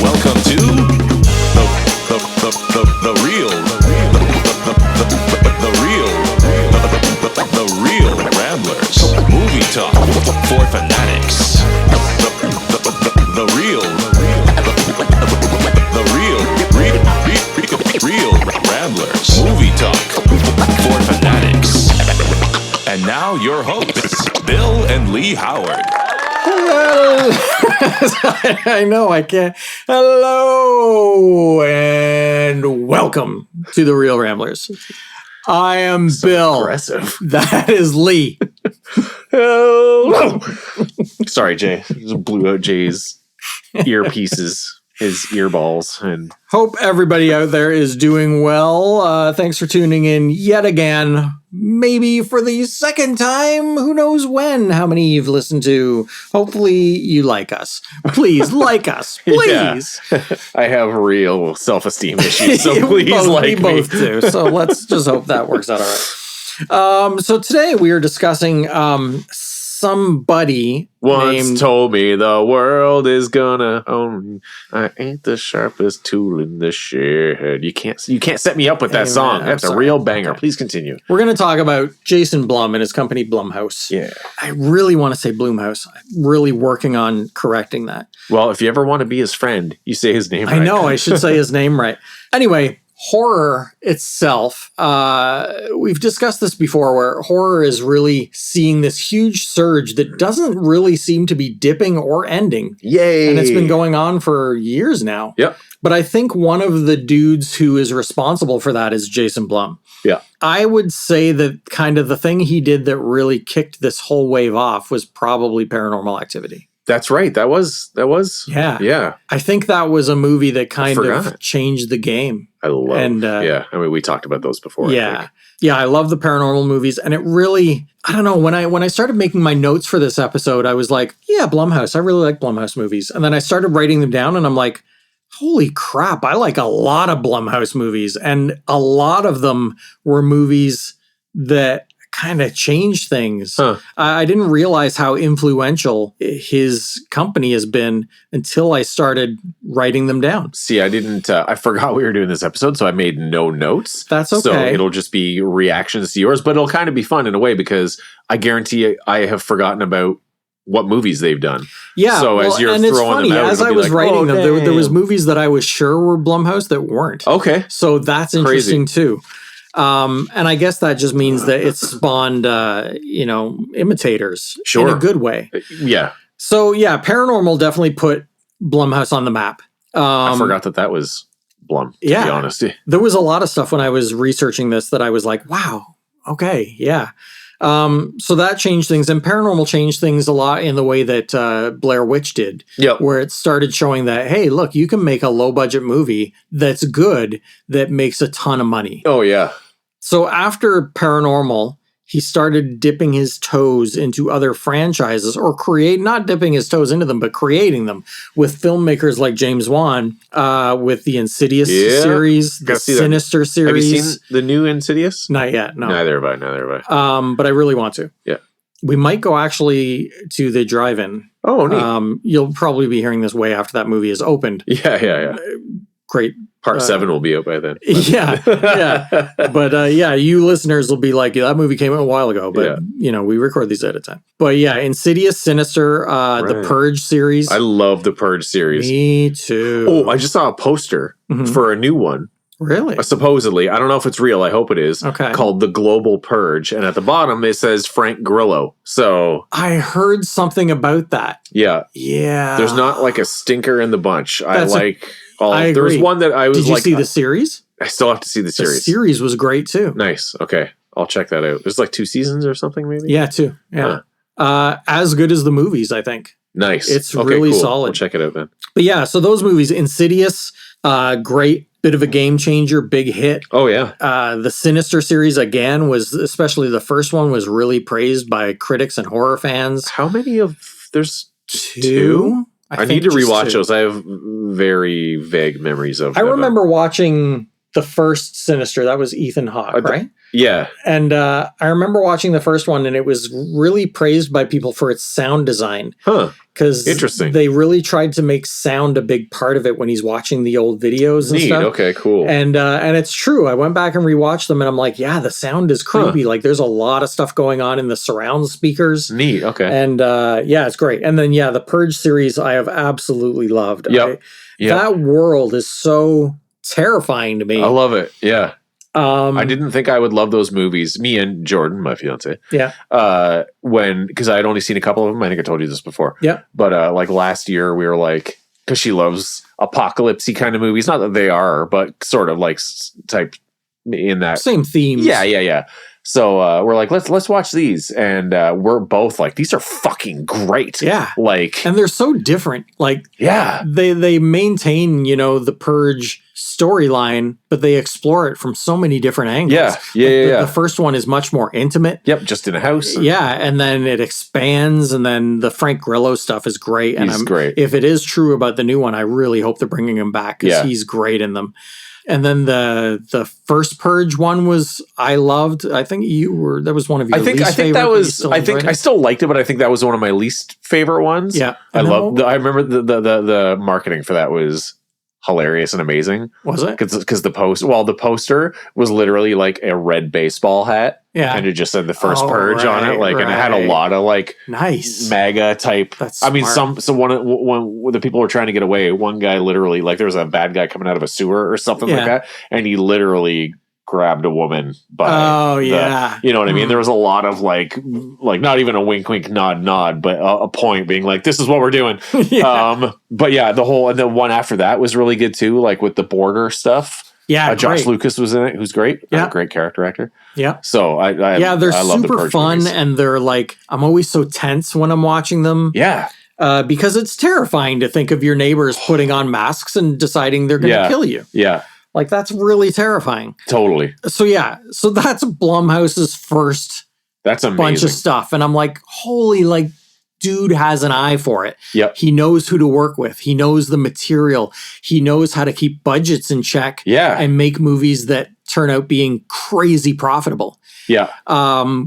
Welcome to the real Ramblers movie talk for fanatics. The real Ramblers movie talk for fanatics. And now your hosts, Bill and Lee Howard. I know, I can't. Hello, and welcome to the Real Ramblers. I am Bill. Aggressive. That is Lee. Hello. Sorry, Jay. Just blew out Jay's earpieces, his earballs, and Hope everybody out there is doing well. Thanks for tuning in yet again. Maybe for the second time. Who knows when? How many you've listened to? Hopefully you like us. Please like us. Please. Yeah. I have real self-esteem issues, so please we me. both do. So let's just hope that works out all right. So today we are discussing somebody Once named told me the world is gonna own me. I ain't the sharpest tool in the shed. You can't set me up with that Hey, song. man, That's I'm a sorry. real banger. Okay. Please continue. We're going to talk about Jason Blum and his company Blumhouse. Yeah. I really want to say Blumhouse. I'm really working on correcting that. Well, if you ever want to be his friend, you say his name right. I know I should say his name right. Anyway, horror itself, we've discussed this before, where horror is really seeing this huge surge that doesn't really seem to be dipping or ending. Yay. And it's been going on for years now. Yep. But I think one of the dudes who is responsible for that is Jason Blum. Yeah. I would say that kind of the thing he did that really kicked this whole wave off was probably Paranormal Activity. That's right. That was. Yeah. Yeah. I think that was a movie that kind of forgot. changed the game. I love. And, yeah. I mean, we talked about those before. I Yeah. think. Yeah, I love the paranormal movies. And it really, I don't know, when I started making my notes for this episode, I was like, yeah, Blumhouse. I really like Blumhouse movies. And then I started writing them down and I'm like, holy crap, I like a lot of Blumhouse movies. And a lot of them were movies that kind of changed things. Huh. I didn't realize how influential his company has been until I started writing them down. See, I didn't. I forgot we were doing this episode, so I made no notes. That's okay. So it'll just be reactions to yours, but it'll kind of be fun in a way because I guarantee I have forgotten about what movies they've done. Yeah. So as you're and it's throwing funny, them out, as it'll I be was like, writing oh, them, there was damn. movies that I was sure were Blumhouse that weren't. Okay. So that's interesting too. And I guess that just means that it spawned, imitators Sure. in a good way. Yeah. So yeah, Paranormal definitely put Blumhouse on the map. I forgot that was Blum, to be honest. There was a lot of stuff when I was researching this that I was like, wow, okay, yeah. So that changed things, and Paranormal changed things a lot in the way that Blair Witch did. Yep. Where it started showing that, hey, look, you can make a low budget movie that's good, that makes a ton of money. Oh, yeah. So after Paranormal, he started dipping his toes into other franchises, or not dipping his toes into them, but creating them with filmmakers like James Wan, with the Insidious series, the Gotta see that. Sinister series. Have you seen the new Insidious? Not yet, no. Neither have I. But I really want to. Yeah. We might go actually to the drive-in. Oh, neat. You'll probably be hearing this way after that movie is opened. Yeah. Great. Part 7 will be out by then. Yeah. But you listeners will be like, that movie came out a while ago, but we record these at a time. But yeah, Insidious, Sinister, the Purge series. I love the Purge series. Me too. Oh, I just saw a poster for a new one. Really? Supposedly. I don't know if it's real. I hope it is. Okay. Called The Global Purge. And at the bottom, it says Frank Grillo. So, I heard something about that. yeah. Yeah. There's not like a stinker in the bunch. I agree. There was one that I was Did you like... see the series? I still have to see the The series. series was great too. Nice. Okay. I'll check that out. There's like 2 seasons or something maybe? Yeah, too. Yeah. As good as the movies, I think. Nice. It's Okay, really cool. solid. We'll check it out then. But yeah, so those movies, Insidious, great, bit of a game changer, big hit. Oh, yeah. The Sinister series, again, was, especially the first one, was really praised by critics and horror fans. How many of... There's 2? I think need to just rewatch 2. those. I have very vague memories of I them. remember watching the first Sinister. That was Ethan Hawke, right? Yeah. And I remember watching the first one, and it was really praised by people for its sound design. Huh. Because Interesting. they really tried to make sound a big part of it when he's watching the old videos and Neat. stuff. Okay, cool. And it's true. I went back and rewatched them, and I'm like, yeah, the sound is creepy. Like, there's a lot of stuff going on in the surround speakers. Neat. Okay. And it's great. And then the Purge series I have absolutely loved. Yep. That world is so terrifying to me. I love it. Yeah. I didn't think I would love those movies. Me and Jordan, my fiance. Yeah. Because I had only seen a couple of them. I think I told you this before. Yeah. But like last year, we were like, because she loves apocalypse-y kind of movies. Not that they are, but sort of like type in that same theme. Yeah. So we're like, let's watch these, and we're both like, these are fucking great. Yeah. Like, and they're so different. Like, yeah, they maintain the Purge storyline, but they explore it from so many different angles. Yeah. The first one is much more intimate. Yep, just in a house. Yeah, and then it expands, and then the Frank Grillo stuff is great. And He's great. If it is true about the new one, I really hope they're bringing him back because he's great in them. And then the first Purge one I loved. I think that was one of your least favorite. I still liked it, but I think that was one of my least favorite ones. Yeah. I remember the marketing for that was hilarious and amazing. Was it? Because the poster was literally like a red baseball hat. Yeah. And it just said the first Purge on it. And it had a lot of like nice MAGA type. That's I mean, smart. one the people were trying to get away. One guy literally, like, there was a bad guy coming out of a sewer or something like that. And he literally grabbed a woman by you know what I mean? There was a lot of like not even a wink nod, but a point being like, this is what we're doing. But yeah, and the one after that was really good too, like with the border stuff. Yeah, Josh Lucas was in it, who's great. Yeah, great character actor. Yeah. So they're I love super fun, movies. and they're like, I'm always so tense when I'm watching them. Yeah. Because it's terrifying to think of your neighbors putting on masks and deciding they're going to kill you. Yeah. Like, that's really terrifying. Totally. So that's Blumhouse's first That's amazing. bunch of stuff. And I'm like, holy, like, dude has an eye for it. Yep. He knows who to work with. He knows the material. He knows how to keep budgets in check. Yeah. And make movies that turn out being crazy profitable. Yeah.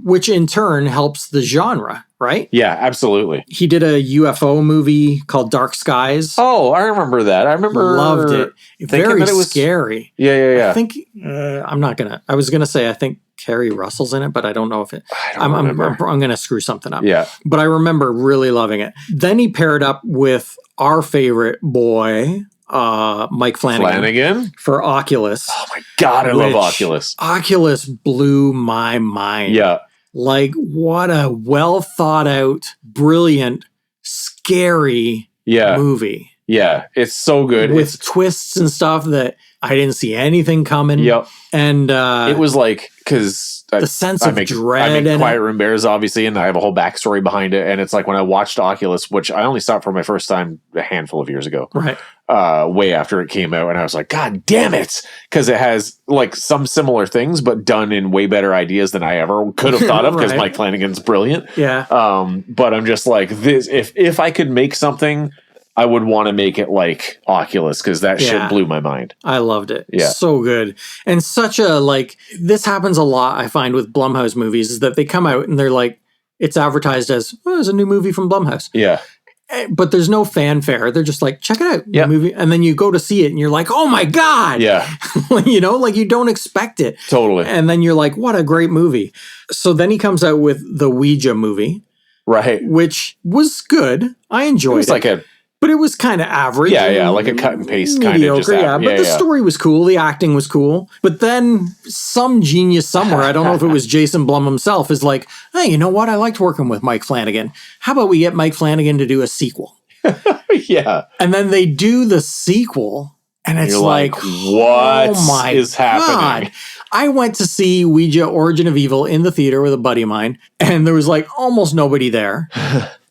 Which in turn helps the genre, right? Yeah, absolutely. He did a UFO movie called Dark Skies. Oh, I remember that. I remember. Loved it. Very scary. Yeah. I think I was gonna say I think Carrie Russell's in it, but I don't know if it. I'm gonna screw something up. Yeah. But I remember really loving it. Then he paired up with our favorite boy, Mike Flanagan for Oculus. Oh my God, I love Oculus. Oculus blew my mind. Yeah. Like, what a well thought out, brilliant, scary movie. Yeah, it's so good. With twists and stuff that I didn't see anything coming. Yep. And it was like, because the sense of dread. I make Quiet Room Bears, obviously, and I have a whole backstory behind it. And it's like when I watched Oculus, which I only saw it for my first time a handful of years ago. Right. Way after it came out, and I was like, God damn it, because it has like some similar things, but done in way better ideas than I ever could have thought of. Because Mike Flanagan's brilliant. Yeah. But I'm just like, this. If I could make something, I would want to make it like Oculus, because that shit blew my mind. I loved it. Yeah. So good. And such a, like, this happens a lot, I find, with Blumhouse movies, is that they come out and they're like, it's advertised as, there's a new movie from Blumhouse. Yeah. But there's no fanfare. They're just like, check it out. Yeah. Movie. And then you go to see it and you're like, oh my God. Yeah. Like you don't expect it. Totally. And then you're like, what a great movie. So then he comes out with the Ouija movie. Right. Which was good. I enjoyed it. But it was kind of average. Yeah, like a cut and paste kind of just. But the story was cool. The acting was cool. But then some genius somewhere, I don't know if it was Jason Blum himself, is like, hey, you know what? I liked working with Mike Flanagan. How about we get Mike Flanagan to do a sequel? Yeah. And then they do the sequel, and it's like, what is happening? God. I went to see Ouija Origin of Evil in the theater with a buddy of mine, and there was like almost nobody there.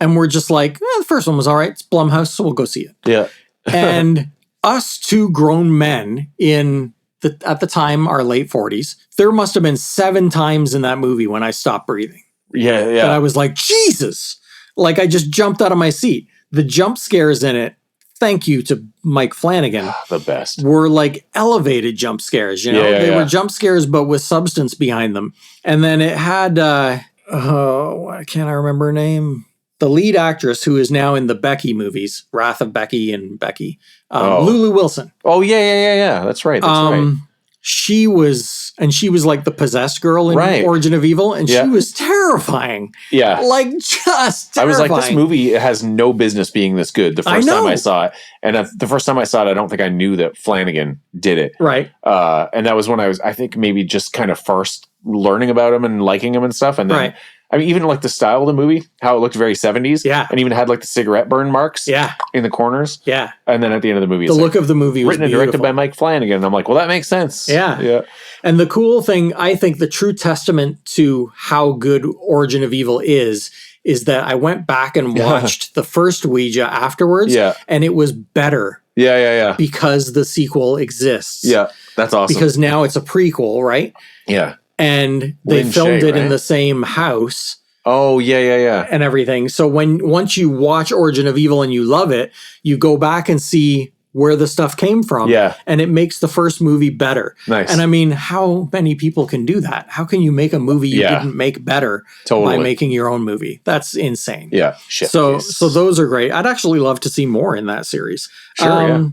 And we're just like, the first one was all right. It's Blumhouse, so we'll go see it. Yeah. And us two grown men at the time, our late 40s, there must have been 7 times in that movie when I stopped breathing. Yeah. And I was like, Jesus. Like, I just jumped out of my seat. The jump scares in it thank you to Mike Flanagan, the best, were like elevated jump scares. You know, they were jump scares, but with substance behind them. And then it had, why can't I remember her name? The lead actress who is now in the Becky movies, Wrath of Becky and Becky, Lulu Wilson. Oh, yeah. That's right. Right. She was like the possessed girl in Origin of Evil, and she was terrifying. Yeah. Like, just terrifying. I was like, this movie has no business being this good the first time I saw it. And the first time I saw it, I don't think I knew that Flanagan did it. Right. And that was when I think maybe just kind of first learning about him and liking him and stuff. And then, I mean, even like the style of the movie, how it looked very 70s. Yeah. And even had like the cigarette burn marks in the corners. Yeah. And then at the end of the movie, the look of the movie was written and directed by Mike Flanagan. And I'm like, well, that makes sense. Yeah. Yeah. And the cool thing, I think the true testament to how good Origin of Evil is that I went back and watched the first Ouija afterwards. Yeah. And it was better. Yeah. Because the sequel exists. Yeah. That's awesome. Because now it's a prequel, right? Yeah. And they filmed it in the same house. Oh, yeah. And everything. So once you watch Origin of Evil and you love it, you go back and see where the stuff came from. Yeah. And it makes the first movie better. Nice. And I mean, how many people can do that? How can you make a movie you didn't make better by making your own movie? That's insane. Yeah. Shit. So those are great. I'd actually love to see more in that series. Sure,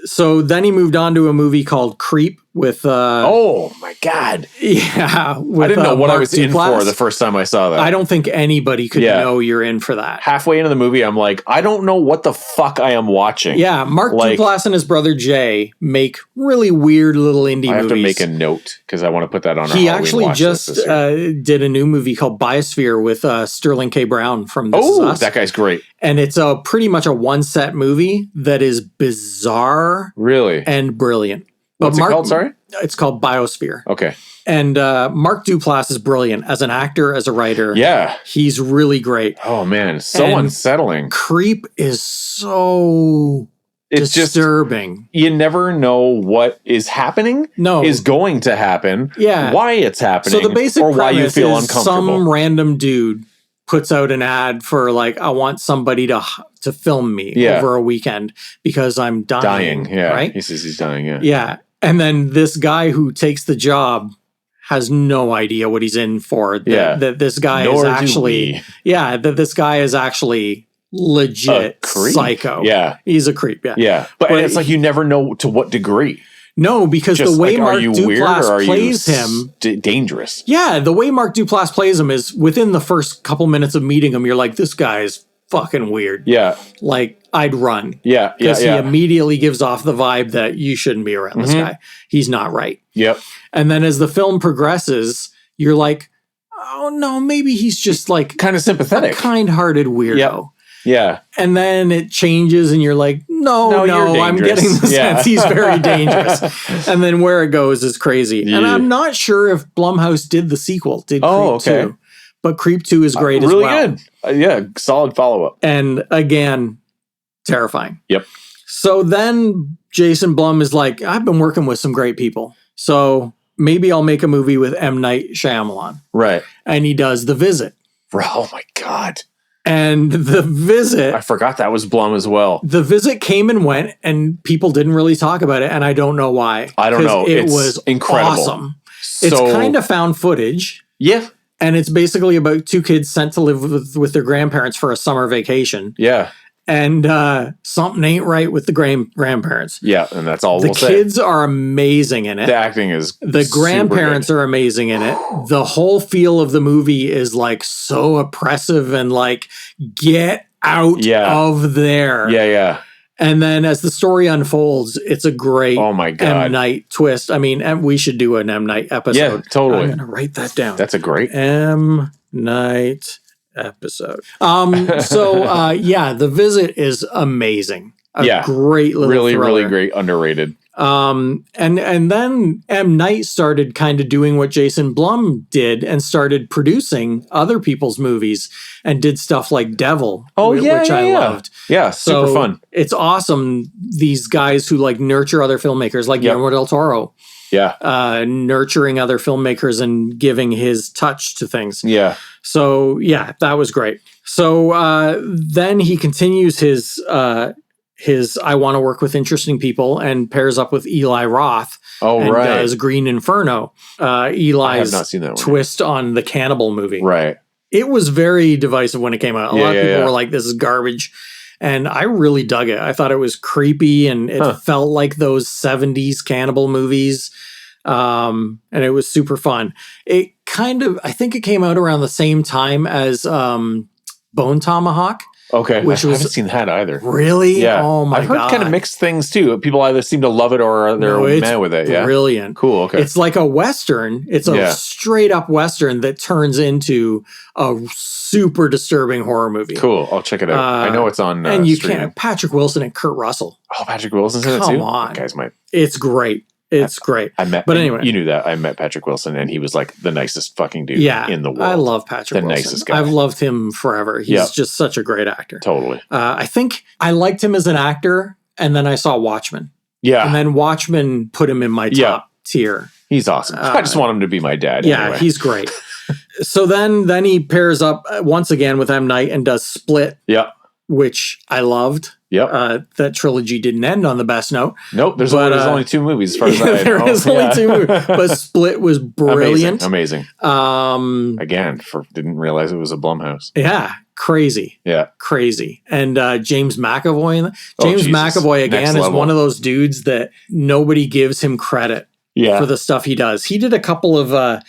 So then he moved on to a movie called Creep with oh my God. Yeah. I didn't know what I was in for the first time I saw that. I don't think anybody could know you're in for that. Halfway into the movie, I'm like, I don't know what the fuck I am watching. Yeah, Mark Duplass and his brother Jay make really weird little indie movies. I have to make a note because I want to put that on our He actually just did a new movie called Biosphere with Sterling K. Brown from This Is Us. That guy's great. And it's pretty much a one-set movie that is bizarre. Really? And brilliant. What's it called, sorry? It's called Biosphere. Okay. And Mark Duplass is brilliant as an actor, as a writer. Yeah. He's really great. Oh, man. So unsettling. Creep is so disturbing. You never know what is happening. No. Is going to happen. Yeah. Why it's happening. So the basic or why you premise feel is uncomfortable. some random dude puts out an ad for like, I want somebody to film me over a weekend because I'm dying. Yeah. Right? He says he's dying. Yeah. Yeah. And then this guy who takes the job has no idea what he's in for. That this guy is actually, that this guy is actually legit psycho. Yeah. He's a creep. Yeah. Yeah. But it's like you never know to what degree. No, because the way Mark Duplass plays him... dangerous. Yeah, the way Mark Duplass plays him is within the first couple minutes of meeting him, you're like, this guy is fucking weird. Yeah. Like, I'd run. Yeah. Because he immediately gives off the vibe that you shouldn't be around this guy. He's not right. Yep. And then as the film progresses, you're like, oh no, maybe he's just like... kind of sympathetic. A kind-hearted weirdo. Yep. Yeah. And then it changes and you're like, no, I'm getting the sense he's very dangerous. And then where it goes is crazy. Yeah. And I'm not sure if Blumhouse did the sequel, Creep 2. But Creep 2 is great as well. Really good. Yeah, solid follow-up. And again, terrifying. Yep. So then Jason Blum is like, I've been working with some great people. So maybe I'll make a movie with M. Night Shyamalan. Right. And he does The Visit. Oh my God. And The Visit... I forgot that was Blum as well. The Visit came and went, and people didn't really talk about it, and I don't know why. I don't know. It was incredible. Awesome. It's kind of found footage. Yeah. And it's basically about two kids sent to live with their grandparents for a summer vacation. Yeah. And something ain't right with the grandparents. Yeah, and that's all we'll say. The kids are amazing in it. The acting is The grandparents are amazing in it. The whole feel of the movie is like so oppressive and like, get out of there. Yeah. And then as the story unfolds, it's a great M. Night twist. I mean, we should do an M. Night episode. Yeah, totally. I'm going to write that down. That's a great M. Night episode. The Visit is amazing. A great little thriller. Really great, underrated. And then M. Night started kind of doing what Jason Blum did and started producing other people's movies and did stuff like Devil, which I loved. Yeah, super fun. It's awesome. These guys who like nurture other filmmakers like Guillermo del Toro. Yeah. Nurturing other filmmakers and giving his touch to things. Yeah. So, that was great. So, then he continues his his I Want to Work with Interesting People and pairs up with Eli Roth. And does Green Inferno. Eli's I have not seen that one twist on the cannibal movie. Right. It was very divisive when it came out. A lot of people were like, this is garbage. And I really dug it. I thought it was creepy and it felt like those 70s cannibal movies. And it was super fun. It kind of, I think it came out around the same time as Bone Tomahawk. Okay, I haven't seen that either. Really? Yeah. Oh my God. I've heard kind of mixed things too. People either seem to love it or they're mad with it. Yeah, brilliant. Cool. Okay, it's like a Western. It's a straight up Western that turns into a super disturbing horror movie. Cool. I'll check it out. I know it's on. And you can't. Patrick Wilson and Kurt Russell. Oh, Patrick Wilson's in it too. Come on, that guy's might. It's great. It's great. But anyway, you knew that. I met Patrick Wilson, and he was like the nicest fucking dude in the world. I love Patrick Wilson. The nicest guy. I've loved him forever. He's just such a great actor. Totally. I think I liked him as an actor, and then I saw Watchmen. Yeah. And then Watchmen put him in my top tier. He's awesome. I just want him to be my dad. Yeah, anyway. He's great. So then he pairs up once again with M. Night and does Split. Yeah. Which I loved. Yep. That trilogy didn't end on the best note. Nope. There's only 2 movies as far as I know. There is only 2 movies. But Split was brilliant. Amazing. Again, didn't realize it was a Blumhouse. Yeah. Crazy. Yeah. Crazy. And James McAvoy. James McAvoy, again, is one of those dudes that nobody gives him credit for the stuff he does. He did a couple of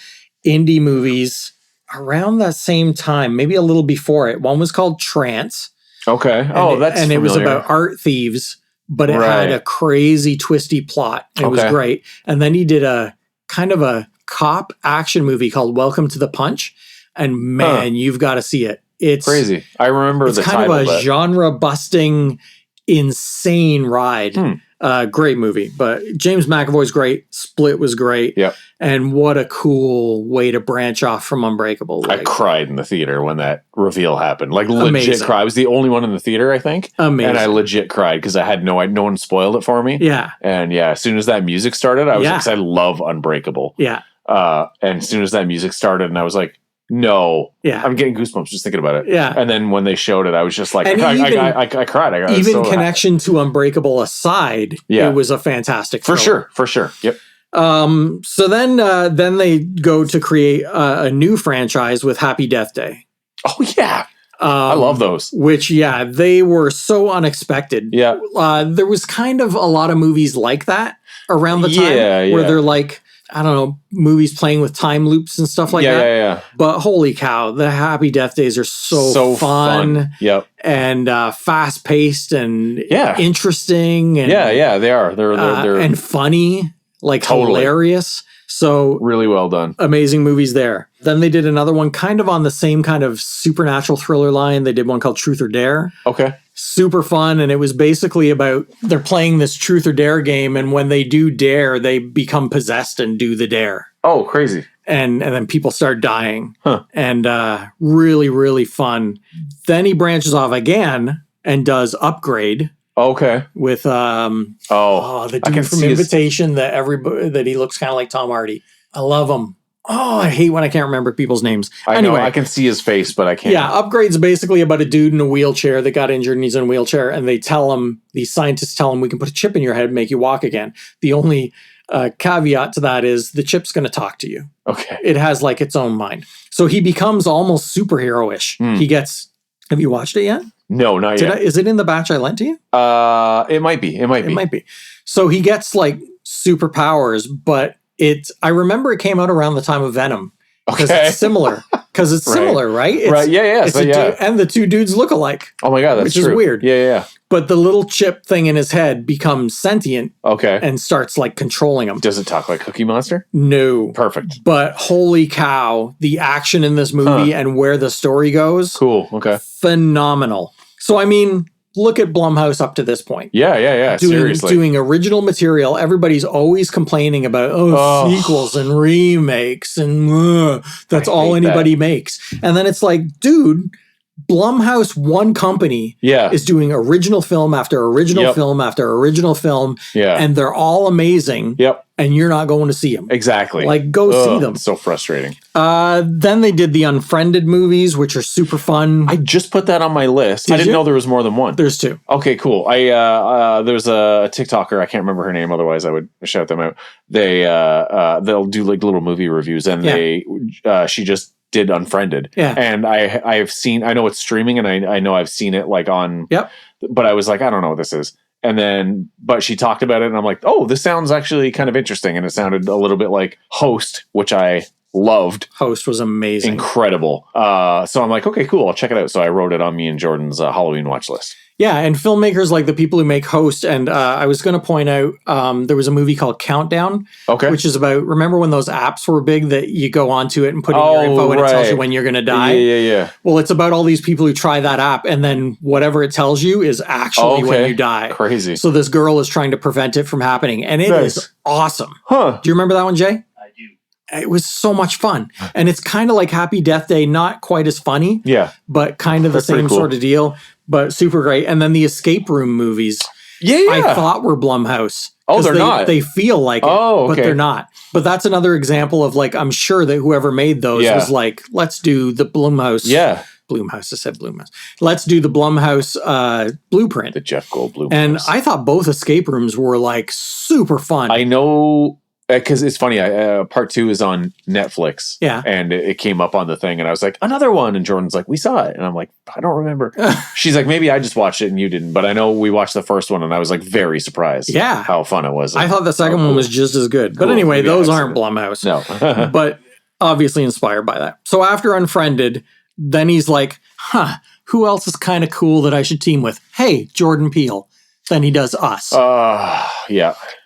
indie movies around that same time, maybe a little before it. One was called Trance. Okay. That's familiar. It was about art thieves, but it had a crazy twisty plot. It was great. And then he did a kind of a cop action movie called Welcome to the Punch. And man, you've got to see it. It's crazy. I remember the title. It's kind of a genre busting, insane ride. Great movie. But James McAvoy's great. Split was great. Yep. And what a cool way to branch off from Unbreakable. Like, I cried in the theater when that reveal happened. Like legit cry. I was the only one in the theater, I think. Amazing. And I legit cried because I had no one spoiled it for me. Yeah. And as soon as that music started, I was because I love Unbreakable. Yeah. And as soon as that music started, and I was like, no. Yeah. I'm getting goosebumps just thinking about it. Yeah. And then when they showed it, I was just like, I cried. Even connection to Unbreakable aside, it was a fantastic film. For sure. Yep. So then they go to create a new franchise with Happy Death Day. Oh yeah. I love those. Which, they were so unexpected. Yeah. There was kind of a lot of movies like that around the time where they're like, I don't know, movies playing with time loops and stuff like that. Yeah. But holy cow, the Happy Death Days are so fun. Yep. And fast paced and interesting. And, they are. They're and funny, like hilarious. So really well done. Amazing movies there. Then they did another one kind of on the same kind of supernatural thriller line. They did one called Truth or Dare. Okay. Super fun. And it was basically about they're playing this Truth or Dare game. And when they do dare, they become possessed and do the dare. Oh, crazy. And then people start dying. And really, really fun. Then he branches off again and does Upgrade. Okay. With the dude from Invitation that he looks kind of like Tom Hardy. I love him. Oh, I hate when I can't remember people's names. Anyway, I can see his face, but I can't. Yeah, Upgrade's basically about a dude in a wheelchair that got injured and he's in a wheelchair, and these scientists tell him, we can put a chip in your head and make you walk again. The only caveat to that is the chip's going to talk to you. Okay. It has like its own mind. So he becomes almost superhero-ish. Have you watched it yet? No, not yet. Is it in the batch I lent to you? It might be. It might be. So he gets like superpowers, but I remember it came out around the time of Venom. Because it's similar. Right? Right. Yeah. And the two dudes look alike. Oh my God, that's true. Which is weird. Yeah. But the little chip thing in his head becomes sentient. Okay. And starts like controlling him. Does it talk like Cookie Monster? No. Perfect. But holy cow, the action in this movie and where the story goes. Cool. Okay. Phenomenal. So, I mean, look at Blumhouse up to this point. Yeah. Seriously. Doing original material. Everybody's always complaining about sequels and remakes and that's all anybody makes. And then it's like, dude, Blumhouse, one company, is doing original film after original film after original film, and they're all amazing. And you're not going to see them. Exactly. Like, go see them. It's so frustrating. Then they did the Unfriended movies, which are super fun. I just put that on my list. I didn't know there was more than one. There's 2. Okay, cool. There's a TikToker. I can't remember her name. Otherwise, I would shout them out. They'll do like little movie reviews, and she just did Unfriended. And I've seen. I know it's streaming, and I know I've seen it like on. But I was like, I don't know what this is. And then, but she talked about it, and I'm like, oh, this sounds actually kind of interesting. And it sounded a little bit like Host, which I loved. Host was amazing. Incredible. So I'm like, okay, cool. I'll check it out. So I wrote it on me and Jordan's Halloween watch list. Yeah, and filmmakers like the people who make Host, and I was going to point out, there was a movie called Countdown, which is about, remember when those apps were big that you go onto it and put in your info and it tells you when you're going to die? Yeah. Well, it's about all these people who try that app, and then whatever it tells you is actually when you die. Crazy. So this girl is trying to prevent it from happening, and it is awesome. Do you remember that one, Jay? It was so much fun. And it's kind of like Happy Death Day, not quite as funny, but kind of the same sort of deal, but super great. And then the escape room movies, I thought were Blumhouse. Oh, they're not. They feel like it, but they're not. But that's another example of like, I'm sure that whoever made those was like, let's do the Blumhouse. Blumhouse. I said Blumhouse. Let's do the Blumhouse blueprint. The Jeff Goldblum. And I thought both escape rooms were like super fun. I know. Because it's funny, part 2 is on Netflix. And it came up on the thing, and I was like, another one. And Jordan's like, we saw it. And I'm like, I don't remember. She's like, maybe I just watched it and you didn't. But I know we watched the first one, and I was like very surprised. How fun it was. I thought the second one was just as good. But anyway, those aren't Blumhouse. No. But obviously inspired by that. So after Unfriended, then he's like, who else is kind of cool that I should team with? Hey, Jordan Peele. Then he does Us.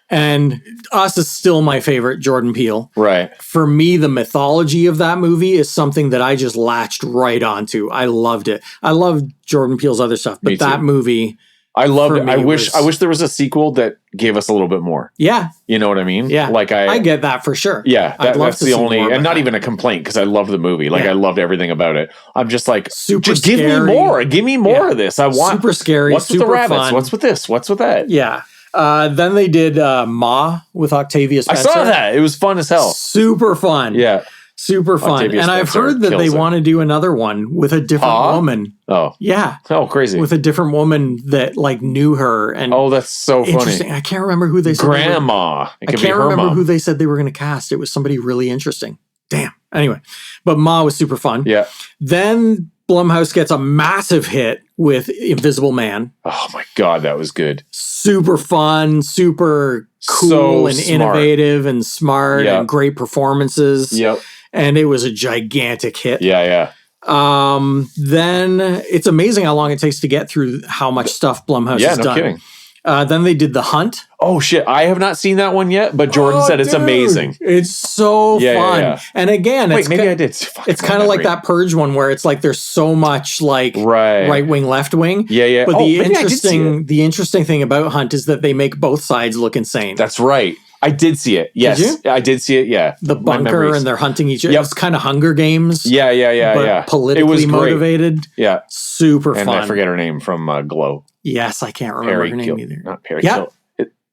And Us is still my favorite Jordan Peele. Right. For me, the mythology of that movie is something that I just latched right onto. I loved it. I love Jordan Peele's other stuff, but that movie, I loved it. I wish there was a sequel that gave us a little bit more. Yeah. You know what I mean? Yeah. Like I get that for sure. Yeah. That's the only, and not even a complaint, because I love the movie. Like I loved everything about it. I'm just like, just give me more. Give me more of this. I want super scary. What's super with the rabbits? Fun. What's with this? What's with that? Yeah. Then they did Ma with Octavia Spencer. I saw that. It was fun as hell. Super fun. Yeah. Super fun. Octavia and I've heard that they want to do another one with a different woman. Oh. Yeah. Oh, crazy. With a different woman that like knew her. And that's so funny. I can't remember who they said. Grandma. I can't remember who they said they were going to cast. It was somebody really interesting. Damn. Anyway. But Ma was super fun. Yeah. Then Blumhouse gets a massive hit with Invisible Man. Oh my God, that was good. Super fun, super cool and innovative and smart and great performances. Yep. And it was a gigantic hit. Yeah. Then it's amazing how long it takes to get through how much stuff Blumhouse has done. Kidding. Then they did The Hunt. Oh, shit. I have not seen that one yet, but Jordan said it's amazing. It's so fun. Yeah. And again, maybe I did. It's kind of like that Purge one where it's like there's so much like right wing, left wing. Yeah. But the interesting thing about Hunt is that they make both sides look insane. That's right. I did see it. Yes. Did you? I did see it. Yeah. The bunker and they're hunting each other. It's kind of Hunger Games. Yeah. But politically motivated. Yeah. Super fun. And I forget her name from Glow. Yes, I can't remember her name either. Not Perry. Yeah.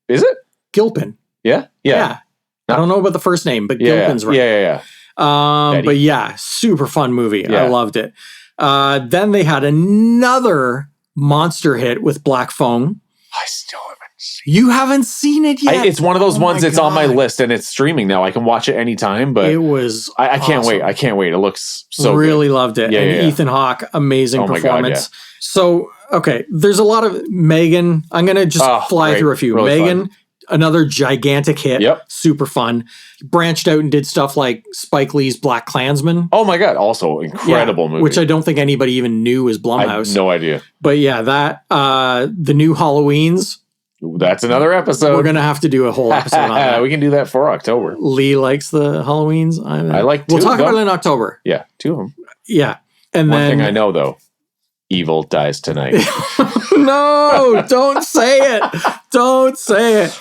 Is it? Gilpin. Yeah. I don't know about the first name, but Gilpin's right. Yeah. But yeah, super fun movie. Yeah. I loved it. Then they had another monster hit with Black Phone. I still haven't seen it. You haven't seen it yet? It's one of those ones that's on my list and it's streaming now. I can watch it anytime, but it was I can't wait. I can't wait. It looks so really good. loved it. And Ethan Hawke, amazing performance. God, So, okay, there's a lot of Megan. I'm going to just fly through a few. Really Megan, another gigantic hit. Yep. Super fun. Branched out and did stuff like Spike Lee's Black Klansman. Oh my God. Also incredible movie. Which I don't think anybody even knew was Blumhouse. I have no idea. But yeah, that, the new Halloweens. That's another episode. We're going to have to do a whole episode on that. We can do that for October. Lee likes the Halloweens. I like two. We'll talk about it in October. Yeah, 2 of them. Yeah. And One then thing I know though, Evil dies tonight. No, don't say it. Don't say it.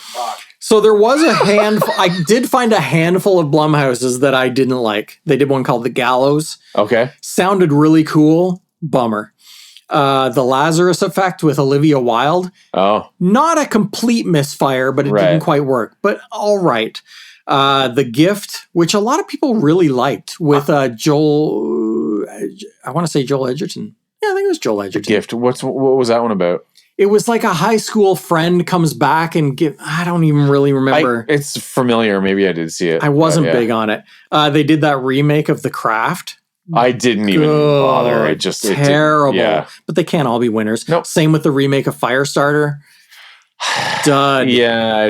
So there was a handful. I did find a handful of Blumhouses that I didn't like. They did one called The Gallows. Okay. Sounded really cool, bummer. The Lazarus Effect with Olivia Wilde. Oh. Not a complete misfire, but it didn't quite work. But all right. The Gift, which a lot of people really liked with Joel... I want to say Joel Edgerton. Yeah, I think it was Joel Edgerton. The Gift. What was that one about? It was like a high school friend comes back and I don't even really remember. It's familiar. Maybe I did see it. I wasn't big on it. They did that remake of The Craft. I didn't even bother. It just terrible. Yeah. But they can't all be winners. Nope. Same with the remake of Firestarter. Dud. Yeah,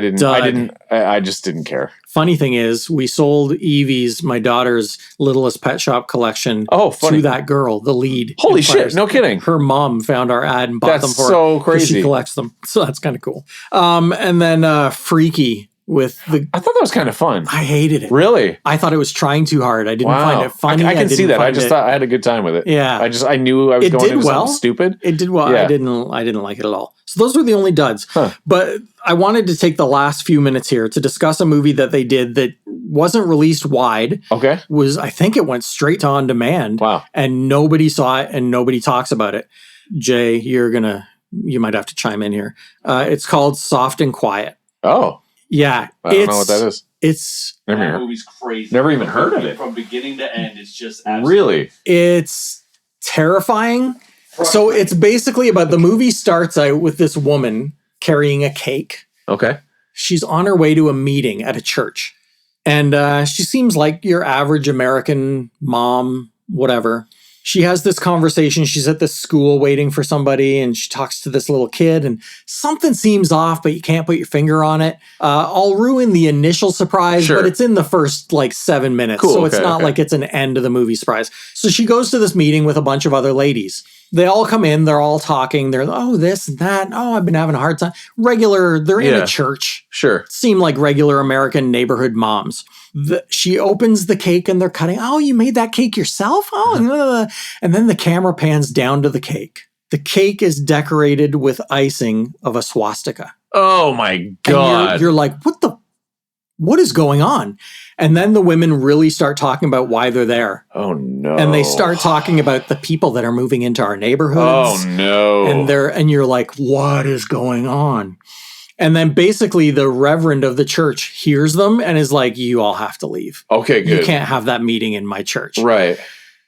I just didn't care. Funny thing is, we sold Evie's, my daughter's Littlest Pet Shop collection to that girl, the lead. Holy shit, no kidding. Her mom found our ad and bought them for her. That's so crazy. She collects them. So that's kind of cool. And then Freaky with the... I thought that was kind of fun. I hated it. Really? I thought it was trying too hard. I didn't find it funny. I can see that. I just thought I had a good time with it. Yeah. I knew I was going into something stupid. It did well. Yeah. I didn't like it at all. So those were the only duds. Huh. But I wanted to take the last few minutes here to discuss a movie that they did that wasn't released wide. Okay. I think it went straight to on demand. Wow. And nobody saw it and nobody talks about it. Jay, you might have to chime in here. It's called Soft and Quiet. Oh. Yeah. I don't know what that is. It's... That movie's crazy. Never even heard of it. From beginning to end, it's just really? It's terrifying. So it's basically about the movie starts out with this woman carrying a cake. Okay. She's on her way to a meeting at a church. And she seems like your average American mom, whatever. She has this conversation. She's at this school waiting for somebody and she talks to this little kid and something seems off, but you can't put your finger on it. I'll ruin the initial surprise, but it's in the first 7 minutes. Cool, so it's not like it's an end of the movie surprise. So she goes to this meeting with a bunch of other ladies. They all come in, they're all talking. They're, oh, this and that. Oh, I've been having a hard time. They're in a church. Sure. Seem like regular American neighborhood moms. She opens the cake and they're cutting. Oh, you made that cake yourself? Oh, and then the camera pans down to the cake. The cake is decorated with icing of a swastika. Oh my God. And you're like, what is going on? And then the women really start talking about why they're there. Oh no. And they start talking about the people that are moving into our neighborhoods. Oh no. And you're like, what is going on? And then basically the reverend of the church hears them and is like, you all have to leave. Okay, good. You can't have that meeting in my church. Right.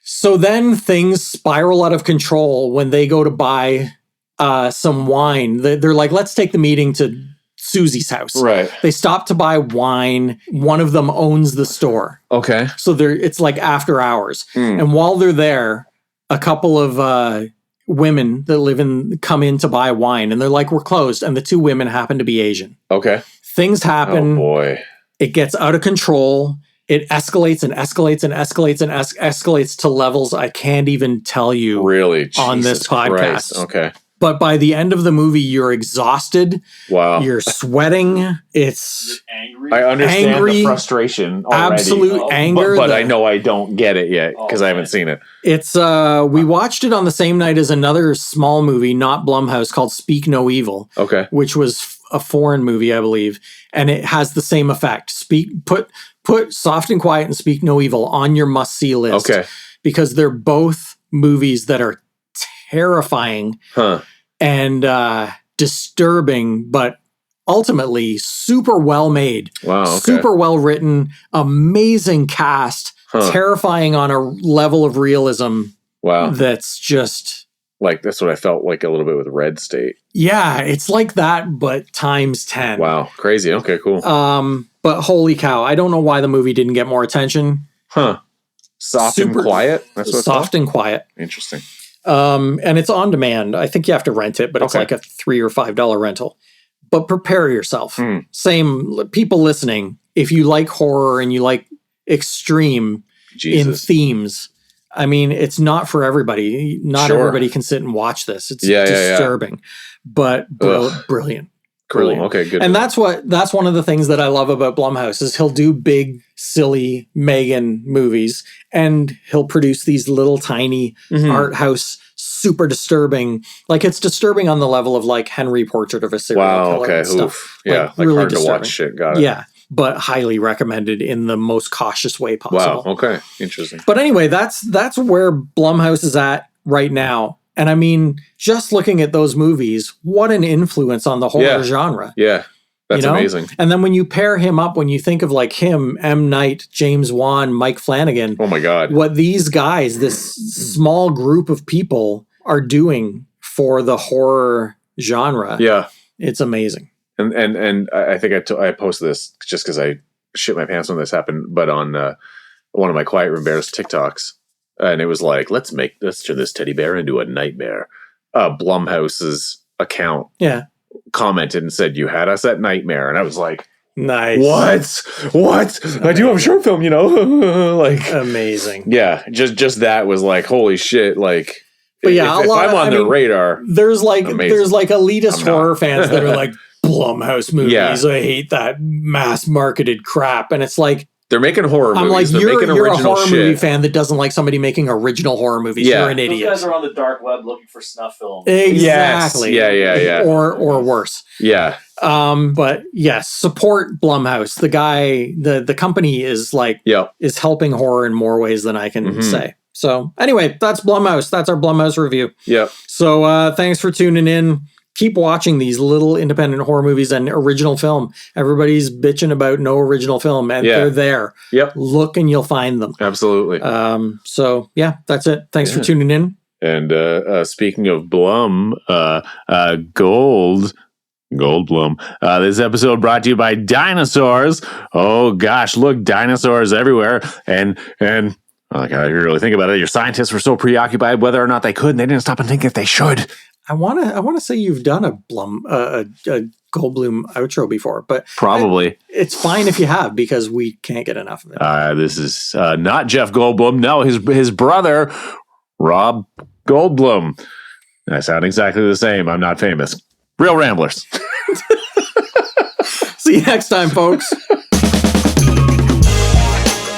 So then things spiral out of control when they go to buy some wine. They're like, let's take the meeting to Susie's house. Right. They stop to buy wine. One of them owns the store. Okay. So it's like after hours. And while they're there, a couple of women that come in to buy wine and they're like, we're closed. And the two women happen to be Asian. Okay. Things happen. Oh boy. It gets out of control. It escalates and escalates and escalates and escalates to levels I can't even tell you really on Jesus this podcast. Christ. Okay. But by the end of the movie, you're exhausted. Wow. You're sweating. It's angry. I understand the frustration already. Absolute anger. But I know I don't get it yet because I haven't seen it. It's we watched it on the same night as another small movie, not Blumhouse, called Speak No Evil. Okay. Which was a foreign movie, I believe. And it has the same effect. Put Soft and Quiet and Speak No Evil on your must-see list. Okay. Because they're both movies that are terrifying and disturbing, but ultimately super well made. Wow. Okay. Super well written, amazing cast, terrifying on a level of realism. Wow. That's just like, that's what I felt like a little bit with Red State. Yeah, it's like that, but times 10. Wow. Crazy. Okay, cool. But holy cow, I don't know why the movie didn't get more attention. Soft and Quiet? That's what it's Soft called? and Quiet. Interesting. And it's on demand. I think you have to rent it, but it's like a $3 or $5 rental. But prepare yourself. Same people listening. If you like horror and you like extreme in themes, I mean, it's not for everybody. Not everybody can sit and watch this. It's disturbing, but brilliant. Cool. Brilliant. Okay, good. And that's one of the things that I love about Blumhouse is he'll do big, silly Megan movies and he'll produce these little tiny art house, super disturbing. Like it's disturbing on the level of like Henry Portrait of a Serial Killer and stuff. Oof. Yeah, like really hard disturbing. to watch shit. Got it. Yeah, but highly recommended in the most cautious way possible. Wow. Okay. Interesting. But anyway, that's where Blumhouse is at right now. And I mean, just looking at those movies, what an influence on the horror genre. Yeah. That's amazing. And then when you pair him up, when you think of like him, M. Night, James Wan, Mike Flanagan. Oh my God. What these guys, this small group of people are doing for the horror genre. Yeah. It's amazing. And I think I posted this just because I shit my pants when this happened, but on one of my Quiet Room Bears TikToks. And it was like, let's turn this teddy bear into a nightmare. Blumhouse's account commented and said, you had us at nightmare. And I was like, nice. What? I do have a short film, like amazing. Yeah. Just that was like, holy shit. Like, but yeah, if I'm on their radar, there's like elitist horror fans that are like, Blumhouse movies. Yeah. I hate that mass marketed crap. And it's like, they're making horror movies. I'm like, you're a horror shit. Movie fan that doesn't like somebody making original horror movies. Yeah. You're an idiot. Those guys are on the dark web looking for snuff films. Exactly. Yes. Yeah. Or worse. Yeah. But yes, support Blumhouse. The guy, the company is like, is helping horror in more ways than I can say. So anyway, that's Blumhouse. That's our Blumhouse review. Yeah. So thanks for tuning in. Keep watching these little independent horror movies and original film. Everybody's bitching about no original film, and they're there. Yep. Look and you'll find them. Absolutely. So yeah, that's it. Thanks for tuning in. And speaking of Blum, Goldblum. This episode brought to you by dinosaurs. Oh gosh, look, dinosaurs everywhere. And like, I really think about it. Your scientists were so preoccupied whether or not they could, and they didn't stop and think if they should. I want to say you've done a Goldblum outro before, but probably it's fine if you have, because we can't get enough of it. This is not Jeff Goldblum. No, his brother, Rob Goldblum. I sound exactly the same. I'm not famous. Real Ramblers. See you next time, folks.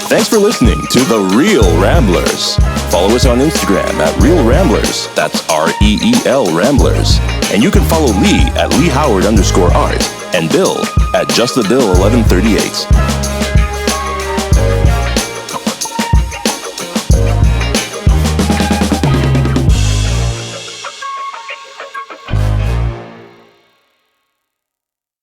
Thanks for listening to The Real Ramblers. Follow us on Instagram at Real Ramblers. That's REEL Ramblers. And you can follow Lee at Lee Howard _art and Bill at JustTheBill1138.